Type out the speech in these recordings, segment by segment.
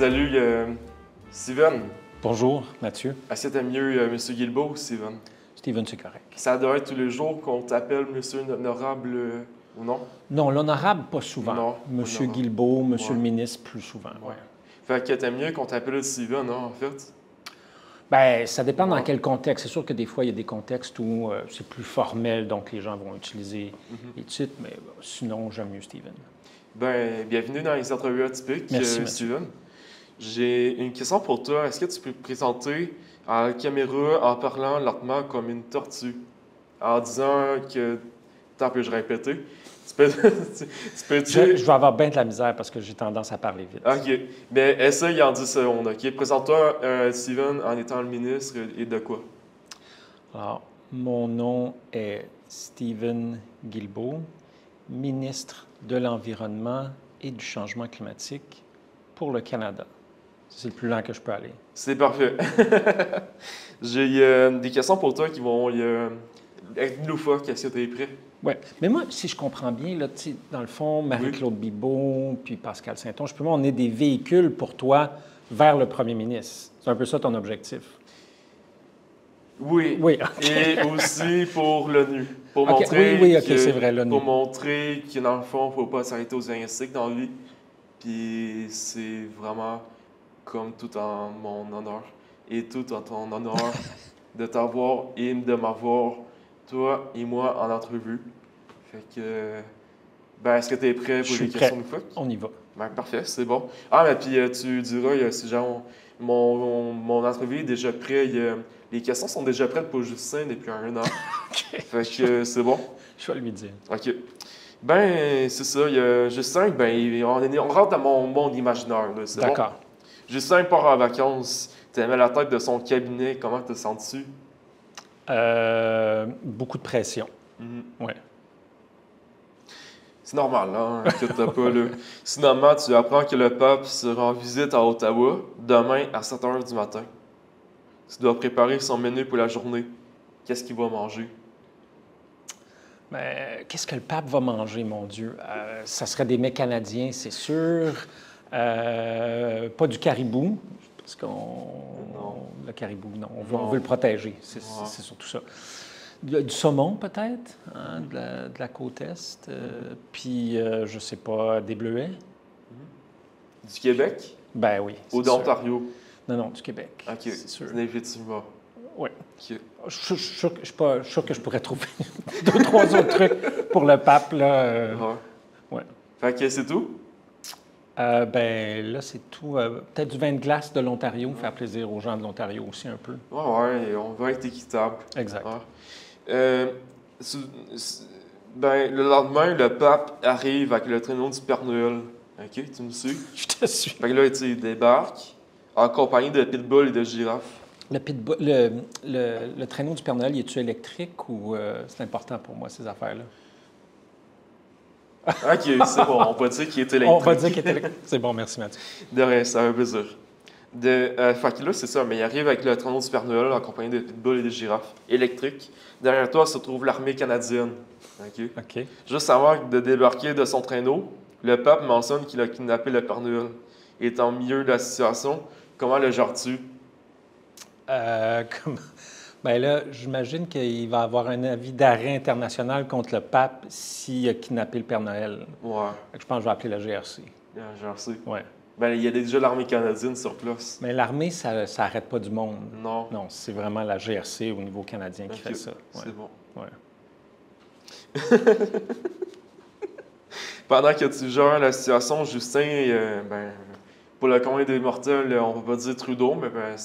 Salut, Steven. Bonjour, Mathieu. Est-ce que t'aimes mieux M. Guilbeault ou Steven? Steven, c'est correct. Ça doit être tous les jours qu'on t'appelle Monsieur l'Honorable ou non? Non, l'honorable, pas souvent. Non, Monsieur honorable. Guilbeault, Monsieur Ouais. le ministre, plus souvent. Ouais. Fait que t'aimes mieux qu'on t'appelle Steven, hein, en fait? Ben, ça dépend Ouais. dans quel contexte. C'est sûr que des fois, il y a des contextes où c'est plus formel, donc les gens vont utiliser les titres, mais sinon, j'aime mieux Steven. Ben, bienvenue dans les entrevues atypiques, Merci, Mathieu. Steven. J'ai une question pour toi. Est-ce que tu peux te présenter à la caméra en parlant lentement comme une tortue? En disant que... Attends, peux-je répéter? Tu peux... tu peux Je vais avoir bien de la misère parce que j'ai tendance à parler vite. OK. Mais essaye en 10 secondes, OK? Présente-toi, Steven, en étant le ministre et de quoi? Alors, mon nom est Steven Guilbeault, ministre de l'Environnement et du Changement climatique pour le Canada. C'est le plus lent que je peux aller. C'est parfait. J'ai des questions pour toi qui vont être loufoques. Est-ce que tu es prêt? Oui. Mais moi, si je comprends bien, là, tu sais, dans le fond, Marie-Claude Bibeau puis Pascal Saint-Onge, puis moi, on est des véhicules pour toi vers le premier ministre. C'est un peu ça ton objectif. Oui. Oui, OK. Et aussi pour l'ONU. Pour OK, montrer oui, OK, que- c'est vrai, l'ONU. Pour montrer que, dans le fond, il ne faut pas s'arrêter aux diagnostics dans la vie. Puis c'est vraiment comme tout en mon honneur et tout en ton honneur de t'avoir et de m'avoir, toi et moi, en entrevue. Fait que... Ben, est-ce que tu es prêt Je pour suis les prêt. questions loufoques? On y va. Ben, parfait, c'est bon. Ah, mais puis tu diras, si genre, mon entrevue est déjà prêt. Les questions sont déjà prêtes pour Justin depuis un an. OK. Fait que c'est bon. Je vais lui dire. OK. Ben, c'est ça. Il y a Justin, ben, on rentre dans mon monde imaginaire. Là, c'est bon? D'accord. Justin part en vacances. T'aimais la tête de son cabinet. Comment te sens-tu? Beaucoup de pression. Mhm. Oui. C'est normal, hein? Inquiète-toi pas, là. Finalement, tu apprends que le pape sera en visite à Ottawa demain à 7 h du matin. Tu dois préparer son menu pour la journée. Qu'est-ce qu'il va manger? Mais qu'est-ce que le pape va manger, mon Dieu? Ça serait des mets canadiens, c'est sûr. Pas du caribou, parce qu'on... Non. Le caribou, non. On Non. veut le protéger, c'est Ouais. c'est surtout ça. Du saumon, peut-être, hein, de la côte Est. Puis, je sais pas, des bleuets? Du Québec Ben oui. ou c'est sûr. d'Ontario? Non, non, du Québec. OK. C'est sûr. Effectivement. Oui. OK. Je suis sûr que je pourrais trouver 2-3 autres trucs pour le pape, là. Ouais. Ouais. Fait que c'est tout? Ben là, c'est tout. Peut-être du vin de glace de l'Ontario, faire plaisir aux gens de l'Ontario aussi un peu. Ouais, on va être équitable. Exact. Ouais. Ben, le lendemain, le pape arrive avec le traîneau du Père Noël. OK, tu me suis? Je te suis. Fait que là, tu sais, il débarque en compagnie de pitbull et de girafes. Le traîneau du Père Noël, est-tu électrique ou c'est important pour moi, ces affaires-là? OK, c'est bon, on va dire qu'il est électrique. On va dire qu'il est électrique. C'est bon, merci Mathieu. De rien, ça veut plaisir. Fait que là, c'est ça, mais il arrive avec le traîneau du Père Noël en compagnie de pitbull et de girafes électriques. Derrière toi se trouve l'armée canadienne. OK? OK. Juste avant de débarquer de son traîneau, le pape mentionne qu'il a kidnappé le Père Noël. Étant au milieu de la situation, comment le gères-tu? Ben là, j'imagine qu'il va avoir un avis d'arrêt international contre le pape s'il a kidnappé le Père Noël. Ouais, Fait que je pense que je vais appeler la GRC. j'en sais. Ouais. Ben, il y a déjà l'armée canadienne sur place. Mais l'armée, ça n'arrête pas du monde. Non. Non, c'est vraiment la GRC au niveau canadien qui Ok, fait ça. Ouais. C'est bon. Ouais. Pendant que tu gères la situation, Justin, ben, pour le commun des mortels, on va pas dire Trudeau, mais ben,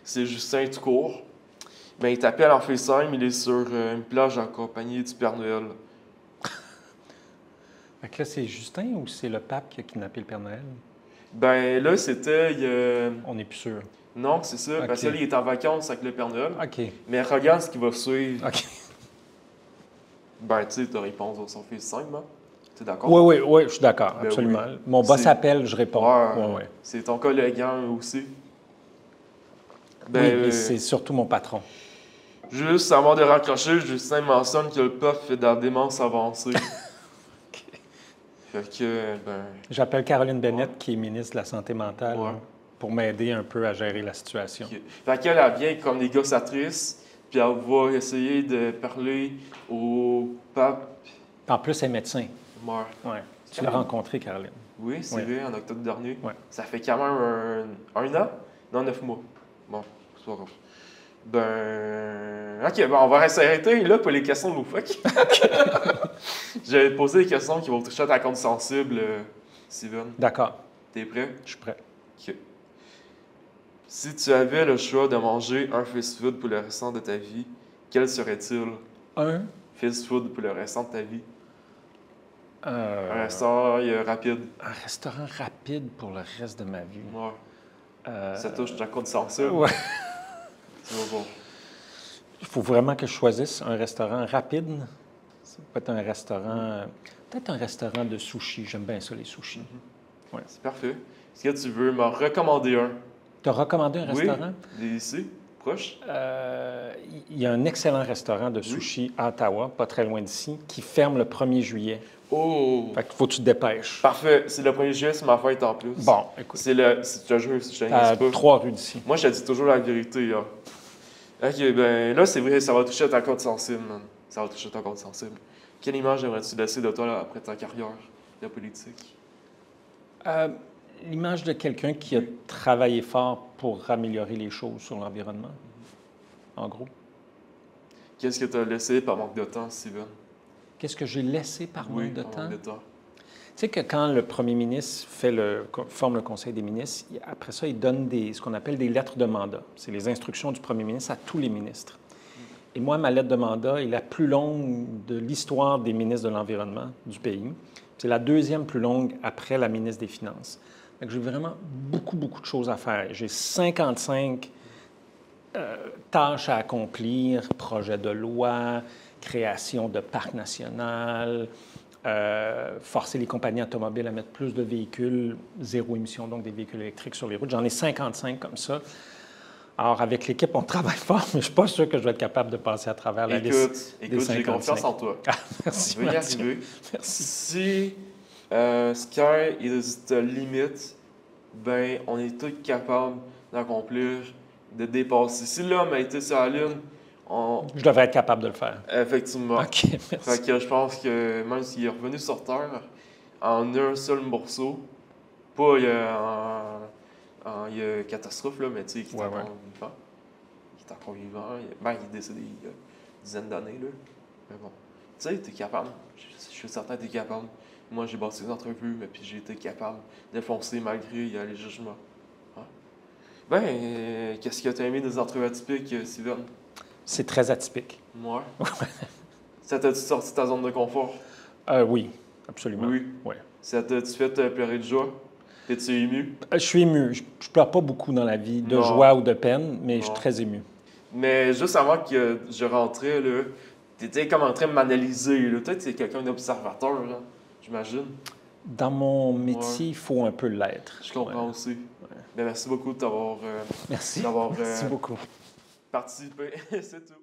c'est Justin tout court. Ben, il t'appelle en FaceTime, il est sur une plage en compagnie du Père Noël. Fait que là, c'est Justin ou c'est le pape qui a kidnappé le Père Noël? Ben là, c'était... On n'est plus sûr. Non, c'est ça, parce que Ok. là, il est en vacances avec le Père Noël. OK. Mais regarde ce qui va suivre. OK. Ben, tu sais, tu réponds sur son FaceTime, hein? T'es d'accord? Oui, je suis d'accord, Ben absolument. oui. Mon boss C'est- appelle, je réponds. Ouais, Ouais. c'est ton collègue hein, aussi. Oui, Ben, mais c'est surtout mon patron. juste avant de raccrocher, Justin mentionne que le POF fait de la démence avancée. Fait que, ben, J'appelle Caroline Bennett, qui est ministre de la Santé mentale. ouais. pour m'aider un peu à gérer la situation. Ok. Fait qu'elle, elle vient comme négociatrice, puis elle va essayer de parler au pape En plus, elle est médecin. mort. Ouais. Tu l'as rencontré, Caroline. Oui, c'est Ouais. vrai, en octobre dernier. Ouais. Ça fait quand même un an? Non, 9 mois. Bon, c'est pas grave. Ben. Ok, bon, on va s'arrêter là pour les questions de loufoques. Je vais te poser des questions qui vont toucher à ta compte sensible, Steven. D'accord, T'es prêt? je suis prêt. Ok. Si tu avais le choix de manger un fast-food pour le restant de ta vie, quel serait-il? Un, Fast-food pour le restant de ta vie. Un un restaurant rapide. restaurant rapide pour le reste de ma vie. Ouais. Ça touche ta compte sensible. Ouais. Tu vas voir. Il faut vraiment que je choisisse un restaurant rapide. Ça peut être un restaurant... Peut-être un restaurant de sushi. J'aime bien ça, les sushis. Ouais. C'est parfait. Est-ce que tu veux m'en recommander un? Tu as recommandé un restaurant? Oui, ici, proche. Il y a un excellent restaurant de sushi à Ottawa, pas très loin d'ici, qui ferme le 1er juillet. Oh! Fait qu'il faut que tu te dépêches. Parfait. C'est le 1er juillet, c'est ma fête en plus. Bon, écoute. C'est le... Je te jure, je te À niaise pas. 3 rues d'ici. Moi, je te dis toujours la vérité, là. Ok, ben là, c'est vrai, ça va toucher à ta compte sensible, man. Ça va toucher à ta compte sensible. Quelle image aimerais-tu laisser de toi là, après ta carrière de politique? L'image de quelqu'un qui a travaillé fort pour améliorer les choses sur l'environnement, en gros. Qu'est-ce que tu as laissé par manque de temps, Steven? Qu'est-ce que j'ai laissé par Oui, manque de par temps? manque de temps. Tu sais que quand le premier ministre forme le Conseil des ministres, après ça, il donne ce qu'on appelle des lettres de mandat. C'est les instructions du premier ministre à tous les ministres. Et moi, ma lettre de mandat est la plus longue de l'histoire des ministres de l'Environnement du pays. C'est la deuxième plus longue après la ministre des Finances. Donc, j'ai vraiment beaucoup, beaucoup de choses à faire. J'ai 55 tâches à accomplir, projet de loi, création de parc national, forcer les compagnies automobiles à mettre plus de véhicules zéro émission, donc des véhicules électriques sur les routes. J'en ai 55 comme ça. Alors, avec l'équipe, on travaille fort, mais je ne suis pas sûr que je vais être capable de passer à travers la liste des Écoute, j'ai 55. confiance en toi. Ah, merci, Tu vas y Mathieu. arriver. Merci. Si Sky is the limit, ben, on est tous capables d'accomplir, de dépasser. Si l'homme a été sur la Lune, Je devrais être capable de le faire. effectivement. OK, merci. Fait que je pense que même s'il est revenu sur Terre en un seul morceau, pas il y a catastrophe, là, mais tu sais, qui est Ouais, encore ouais. vivant. Qui est encore vivant. Ben, il est décédé il y a une dizaine d'années, là. Mais bon. Tu sais, t'es capable. Je suis certain que t'es capable. Moi, j'ai bâti une entrevue, mais puis j'ai été capable de foncer malgré les jugements. Ouais. Ben, qu'est-ce que t'as aimé des entrevues atypiques, Steven? C'est très atypique. Moi? Ça t'a-tu sorti de ta zone de confort? Oui, absolument. Oui. Ouais. Ça t'a-tu fait pleurer de joie? T'es-tu ému? Je suis ému. Je ne pleure pas beaucoup dans la vie, de Non. joie ou de peine, mais je suis Non. très ému. Mais juste avant que je rentrais, là, t'étais comme en train de m'analyser. Là. Toi, t'es quelqu'un d'observateur, là, j'imagine. Dans mon métier, il faut un peu l'être. Je comprends Ouais. aussi. Ben, merci beaucoup de t'avoir Merci. d'avoir Merci beaucoup. participé. C'est tout.